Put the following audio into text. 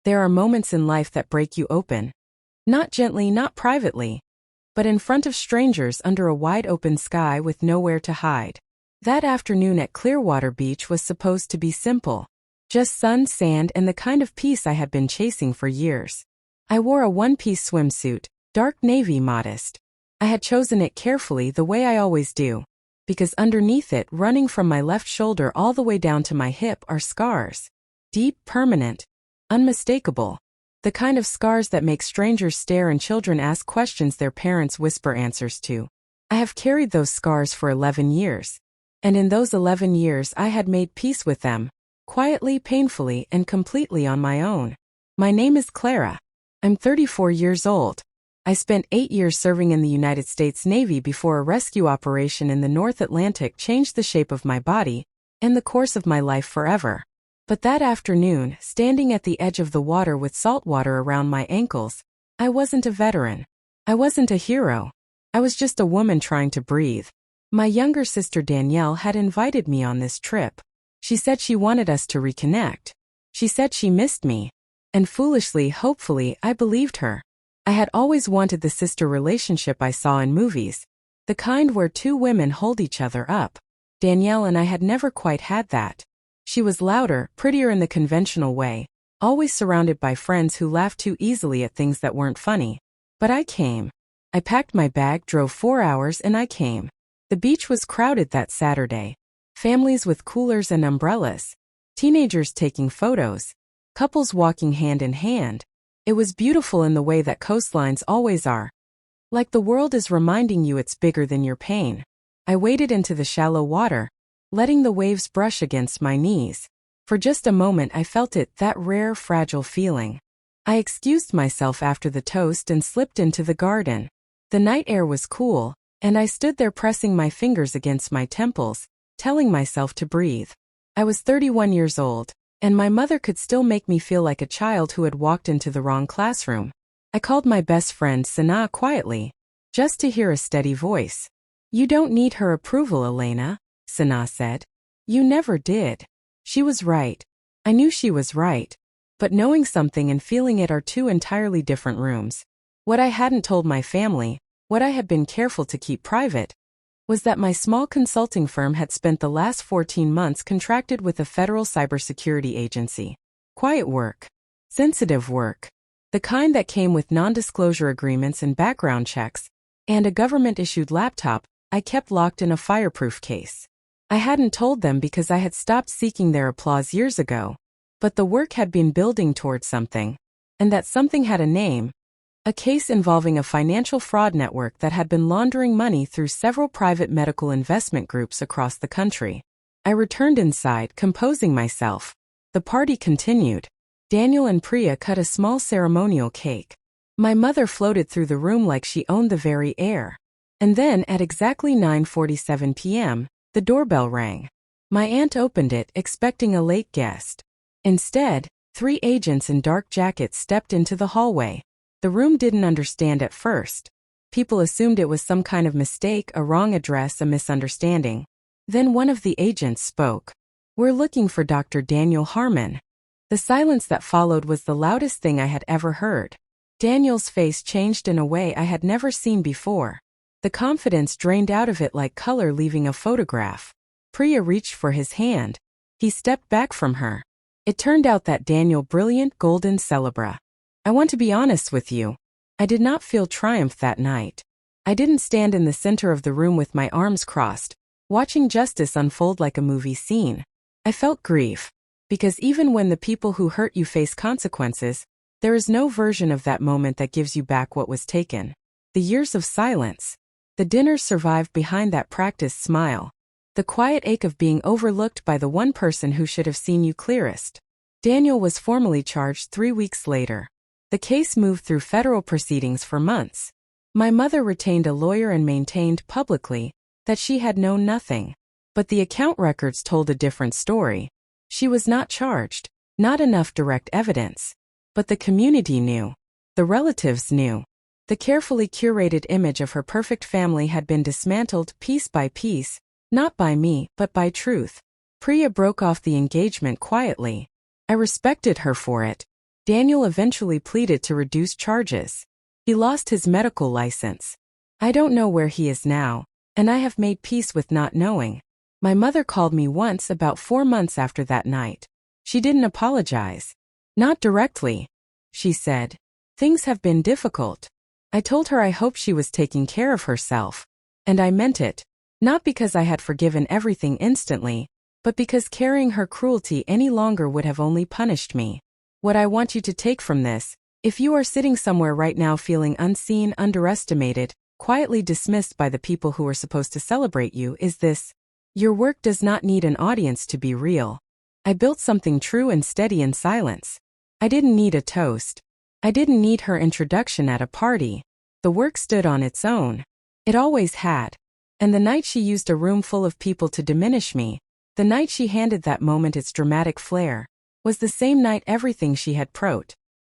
There are moments in life that break you open. Not gently, not privately, but in front of strangers under a wide open sky with nowhere to hide. That afternoon at Clearwater Beach was supposed to be simple. Just sun, sand, and the kind of peace I had been chasing for years. I wore a one-piece swimsuit, dark navy modest. I had chosen it carefully the way I always do, because underneath it, running from my left shoulder all the way down to my hip, are scars. Deep, permanent, unmistakable. The kind of scars that make strangers stare and children ask questions their parents whisper answers to. I have carried those scars for 11 years. And in those 11 years I had made peace with them, quietly, painfully, and completely on my own. My name is Clara. I'm 34 years old. I spent 8 years serving in the United States Navy before a rescue operation in the North Atlantic changed the shape of my body and the course of my life forever. But that afternoon, standing at the edge of the water with salt water around my ankles, I wasn't a veteran. I wasn't a hero. I was just a woman trying to breathe. My younger sister Danielle had invited me on this trip. She said she wanted us to reconnect. She said she missed me. And foolishly, hopefully, I believed her. I had always wanted the sister relationship I saw in movies, the kind where two women hold each other up. Danielle and I had never quite had that. She was louder, prettier in the conventional way, always surrounded by friends who laughed too easily at things that weren't funny. But I came. I packed my bag, drove 4 hours, and I came. The beach was crowded that Saturday. Families with coolers and umbrellas. Teenagers taking photos. Couples walking hand in hand. It was beautiful in the way that coastlines always are. Like the world is reminding you it's bigger than your pain. I waded into the shallow water, letting the waves brush against my knees. For just a moment I felt it, that rare, fragile feeling. I excused myself after the toast and slipped into the garden. The night air was cool, and I stood there pressing my fingers against my temples, telling myself to breathe. I was 31 years old, and my mother could still make me feel like a child who had walked into the wrong classroom. I called my best friend Sana quietly, just to hear a steady voice. "You don't need her approval, Elena," Sana said. "You never did." She was right. I knew she was right. But knowing something and feeling it are two entirely different rooms. What I hadn't told my family, what I had been careful to keep private, was that my small consulting firm had spent the last 14 months contracted with a federal cybersecurity agency. Quiet work. Sensitive work. The kind that came with non-disclosure agreements and background checks, and a government-issued laptop I kept locked in a fireproof case. I hadn't told them because I had stopped seeking their applause years ago, but the work had been building towards something, and that something had a name. A case involving a financial fraud network that had been laundering money through several private medical investment groups across the country. I returned inside, composing myself. The party continued. Daniel and Priya cut a small ceremonial cake. My mother floated through the room like she owned the very air. And then, at exactly 9:47 p.m., the doorbell rang. My aunt opened it, expecting a late guest. Instead, 3 agents in dark jackets stepped into the hallway. The room didn't understand at first. People assumed it was some kind of mistake, a wrong address, a misunderstanding. Then one of the agents spoke. "We're looking for Dr. Daniel Harmon." The silence that followed was the loudest thing I had ever heard. Daniel's face changed in a way I had never seen before. The confidence drained out of it like color leaving a photograph. Priya reached for his hand. He stepped back from her. It turned out that Daniel, brilliant, golden celebra. I want to be honest with you. I did not feel triumph that night. I didn't stand in the center of the room with my arms crossed, watching justice unfold like a movie scene. I felt grief. Because even when the people who hurt you face consequences, there is no version of that moment that gives you back what was taken. The years of silence. The dinners survived behind that practiced smile. The quiet ache of being overlooked by the one person who should have seen you clearest. Daniel was formally charged 3 weeks later. The case moved through federal proceedings for months. My mother retained a lawyer and maintained publicly that she had known nothing. But the account records told a different story. She was not charged, not enough direct evidence. But the community knew. The relatives knew. The carefully curated image of her perfect family had been dismantled piece by piece, not by me, but by truth. Priya broke off the engagement quietly. I respected her for it. Daniel eventually pleaded to reduce charges. He lost his medical license. I don't know where he is now, and I have made peace with not knowing. My mother called me once about 4 months after that night. She didn't apologize. Not directly. She said, "Things have been difficult." I told her I hoped she was taking care of herself. And I meant it. Not because I had forgiven everything instantly, but because carrying her cruelty any longer would have only punished me. What I want you to take from this, if you are sitting somewhere right now feeling unseen, underestimated, quietly dismissed by the people who are supposed to celebrate you, is this: your work does not need an audience to be real. I built something true and steady in silence. I didn't need a toast. I didn't need her introduction at a party. The work stood on its own. It always had. And the night she used a room full of people to diminish me, the night she handed that moment its dramatic flair, was the same night everything she had